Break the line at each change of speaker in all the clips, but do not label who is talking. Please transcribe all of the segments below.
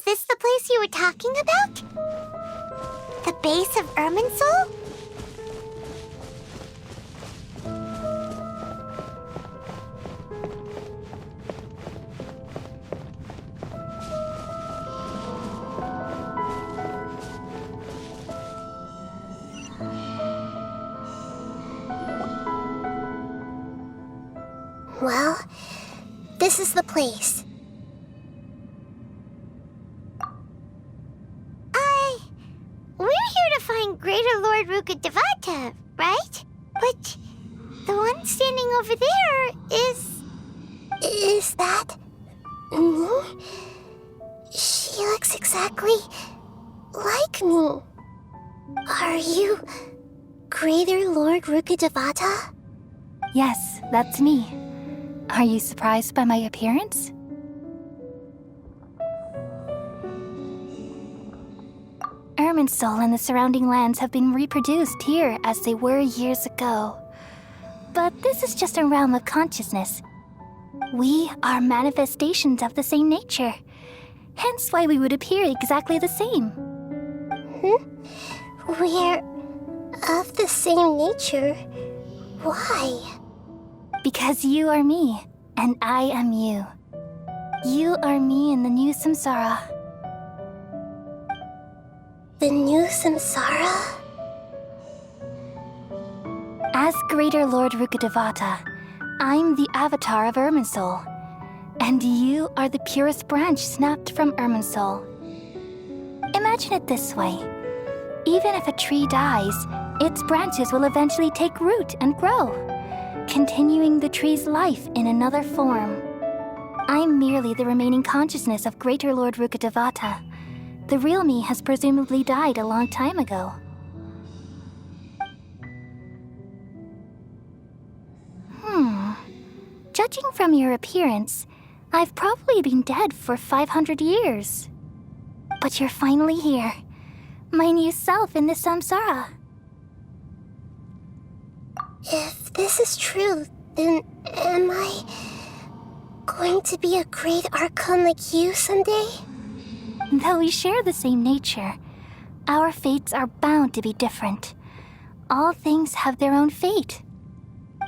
Is this the place you were talking about? The base of Irminsul? Well, this is the place. We're here to find Greater Lord Rukkhadevata, right? But the one standing over there is... Is that... me? She looks exactly like me. Are you Greater Lord Rukkhadevata?
Yes, that's me. Are you surprised by my appearance? Irminsul and the surrounding lands have been reproduced here as they were years ago. But this is just a realm of consciousness. We are manifestations of the same nature, hence why we would appear exactly the same.
We're of the same nature? Why?
Because you are me, and I am you. You are me in the new samsara.
The new samsara?
As Greater Lord Rukkhadevata, I'm the avatar of Irminsul, and you are the purest branch snapped from Irminsul. Imagine it this way. Even if a tree dies, its branches will eventually take root and grow, continuing the tree's life in another form. I'm merely the remaining consciousness of Greater Lord Rukkhadevata. The real me has presumably died a long time ago. Judging from your appearance, I've probably been dead for 500 years. But you're finally here, my new self in the samsara.
If this is true, then am I going to be a great archon like you someday?
Though we share the same nature, our fates are bound to be different. All things have their own fate.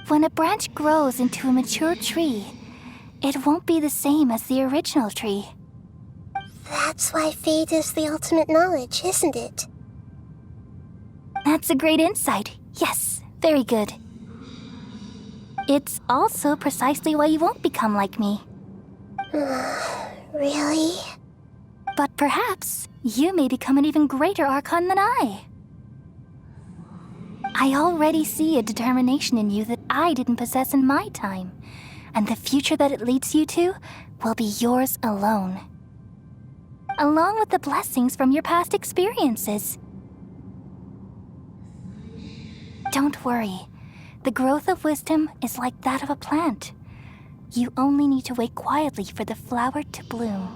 When a branch grows into a mature tree, it won't be the same as the original tree.
That's why fate is the ultimate knowledge, isn't it?
That's a great insight. Yes, very good. It's also precisely why you won't become like me.
Really?
But perhaps you may become an even greater archon than I. I already see a determination in you that I didn't possess in my time, and the future that it leads you to will be yours alone, along with the blessings from your past experiences. Don't worry. The growth of wisdom is like that of a plant. You only need to wait quietly for the flower to bloom.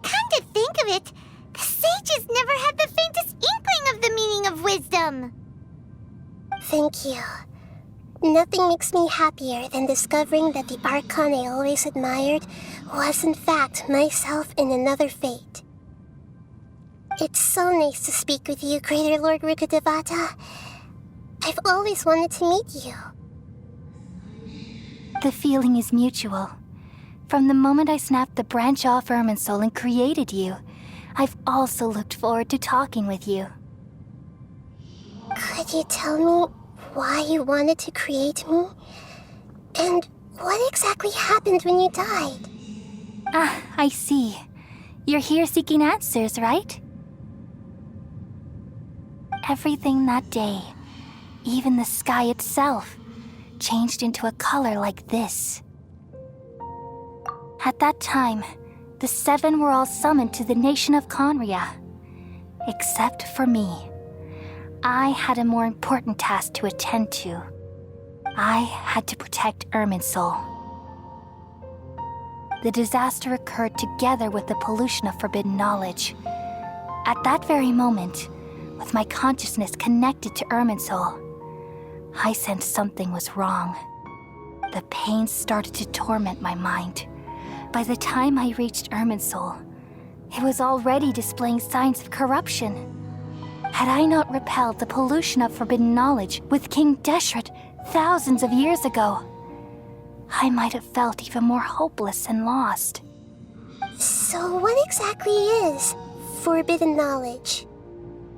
Come to think of it, the sages never had the faintest inkling of the meaning of wisdom. Thank you. Nothing makes me happier than discovering that the archon I always admired was in fact myself in another fate. It's so nice to speak with you, Greater Lord Rukkhadevata. I've always wanted to meet you.
The feeling is mutual. From the moment I snapped the branch off Irminsul and created you, I've also looked forward to talking with you.
Could you tell me why you wanted to create me? And what exactly happened when you died?
Ah, I see. You're here seeking answers, right? Everything that day, even the sky itself, changed into a color like this. At that time, the seven were all summoned to the nation of Conria, except for me. I had a more important task to attend to. I had to protect Irminsul. The disaster occurred together with the pollution of forbidden knowledge. At that very moment, with my consciousness connected to Irminsul, I sensed something was wrong. The pain started to torment my mind. By the time I reached Irminsul, It was already displaying signs of corruption. Had I not repelled the pollution of forbidden knowledge with King Deshret thousands of years ago, I might have felt even more hopeless and lost.
So what exactly is forbidden knowledge?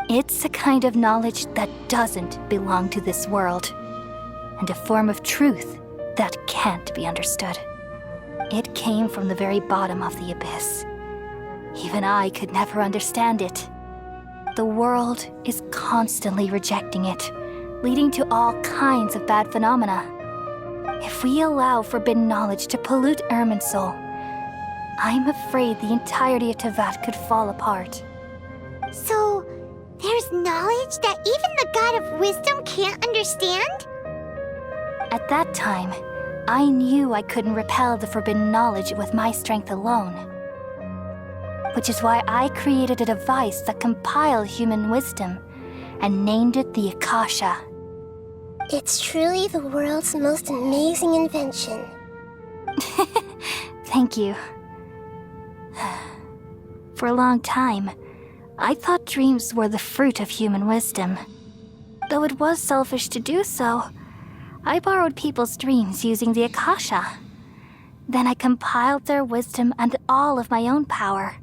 It's a kind of knowledge that doesn't belong to this world, and a form of truth that can't be understood. It came from the very bottom of the abyss. Even I could never understand it. The world is constantly rejecting it, leading to all kinds of bad phenomena. If we allow forbidden knowledge to pollute Irminsul, I'm afraid the entirety of Teyvat could fall apart.
So, there's knowledge that even the God of Wisdom can't understand?
At that time, I knew I couldn't repel the forbidden knowledge with my strength alone. Which is why I created a device that compiled human wisdom and named it the Akasha.
It's truly the world's most amazing invention.
Thank you. For a long time, I thought dreams were the fruit of human wisdom. Though it was selfish to do so, I borrowed people's dreams using the Akasha. Then I compiled their wisdom and all of my own power.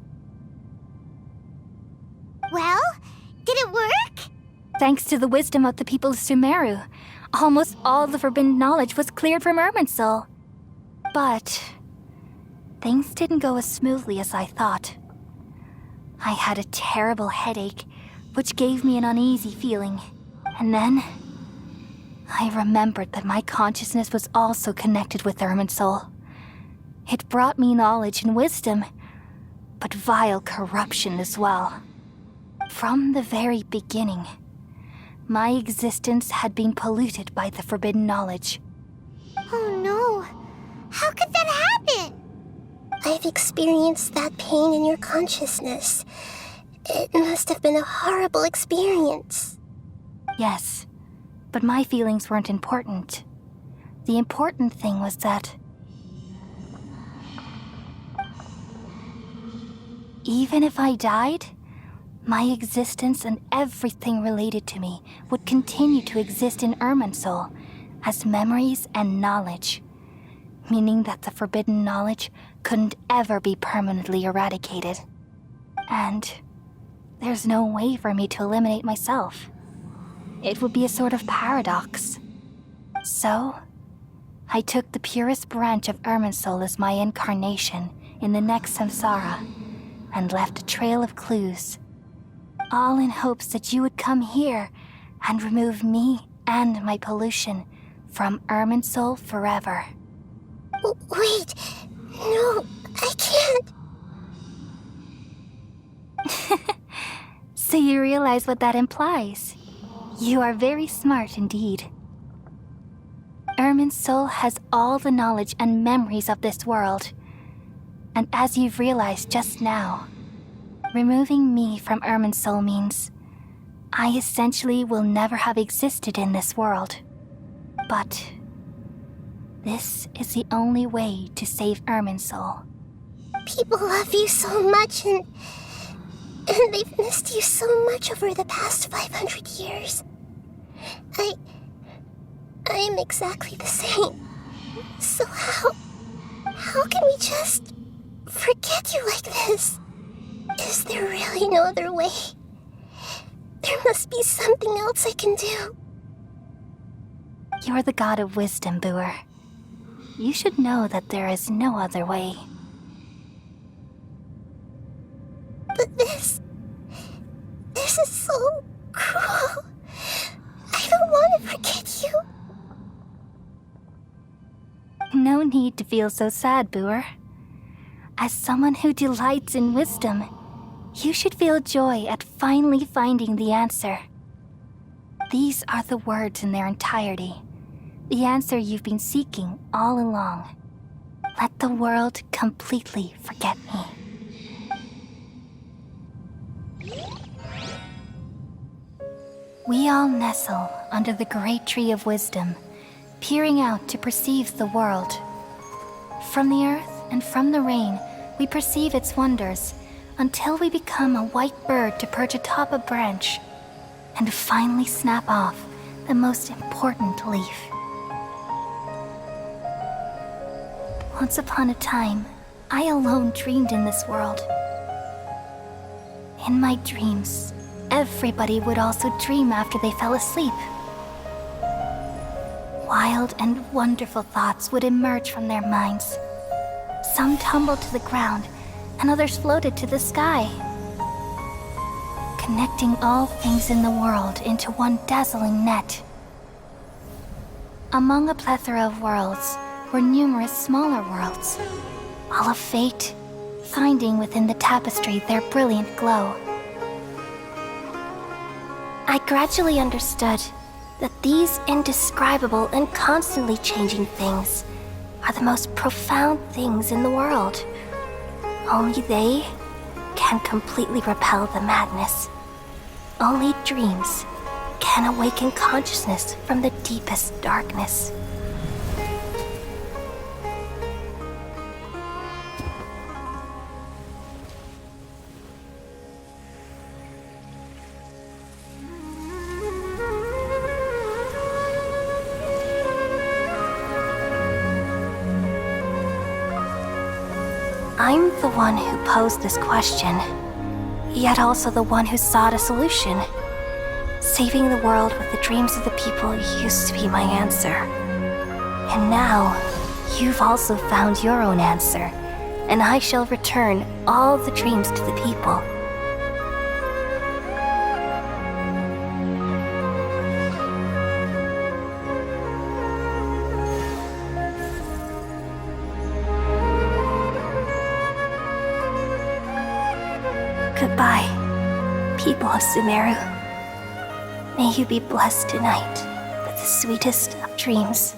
Well, did it work?
Thanks to the wisdom of the people of Sumeru, almost all the forbidden knowledge was cleared from Irminsul. But things didn't go as smoothly as I thought. I had a terrible headache, which gave me an uneasy feeling. And then I remembered that my consciousness was also connected with Irminsul. It brought me knowledge and wisdom, but vile corruption as well. From the very beginning, my existence had been polluted by the forbidden knowledge.
Oh no. How could that happen? I've experienced that pain in your consciousness. It must have been a horrible experience.
Yes, but my feelings weren't important. The important thing was that even if I died, my existence and everything related to me would continue to exist in Irminsul as memories and knowledge, meaning that the forbidden knowledge couldn't ever be permanently eradicated. And there's no way for me to eliminate myself. It would be a sort of paradox. So, I took the purest branch of Irminsul as my incarnation in the next samsara and left a trail of clues, all in hopes that you would come here and remove me and my pollution from Irminsul forever.
Wait, no, I can't.
So you realize what that implies. You are very smart indeed. Irminsul has all the knowledge and memories of this world. And as you've realized just now, removing me from Irminsul means I essentially will never have existed in this world. But this is the only way to save Irminsul.
People love you so much and they've missed you so much over the past 500 years. I'm exactly the same. So how can we just forget you like this? Is there really no other way? There must be something else I can do.
You're the god of wisdom, Boer. You should know that there is no other way.
But this is so cruel. I don't want to forget you.
No need to feel so sad, Boer. As someone who delights in wisdom, you should feel joy at finally finding the answer. These are the words in their entirety. The answer you've been seeking all along. Let the world completely forget me. We all nestle under the great tree of wisdom, peering out to perceive the world. From the earth and from the rain, we perceive its wonders, until we become a white bird to perch atop a branch and finally snap off the most important leaf. Once upon a time, I alone dreamed in this world. In my dreams, everybody would also dream after they fell asleep. Wild and wonderful thoughts would emerge from their minds. Some tumbled to the ground, and others floated to the sky, connecting all things in the world into one dazzling net. Among a plethora of worlds were numerous smaller worlds, all of fate, finding within the tapestry their brilliant glow. I gradually understood that these indescribable and constantly changing things are the most profound things in the world. Only they can completely repel the madness. Only dreams can awaken consciousness from the deepest darkness. I'm the one who posed this question, yet also the one who sought a solution. Saving the world with the dreams of the people used to be my answer. And now, you've also found your own answer, and I shall return all the dreams to the people. Goodbye, people of Sumeru. May you be blessed tonight with the sweetest of dreams.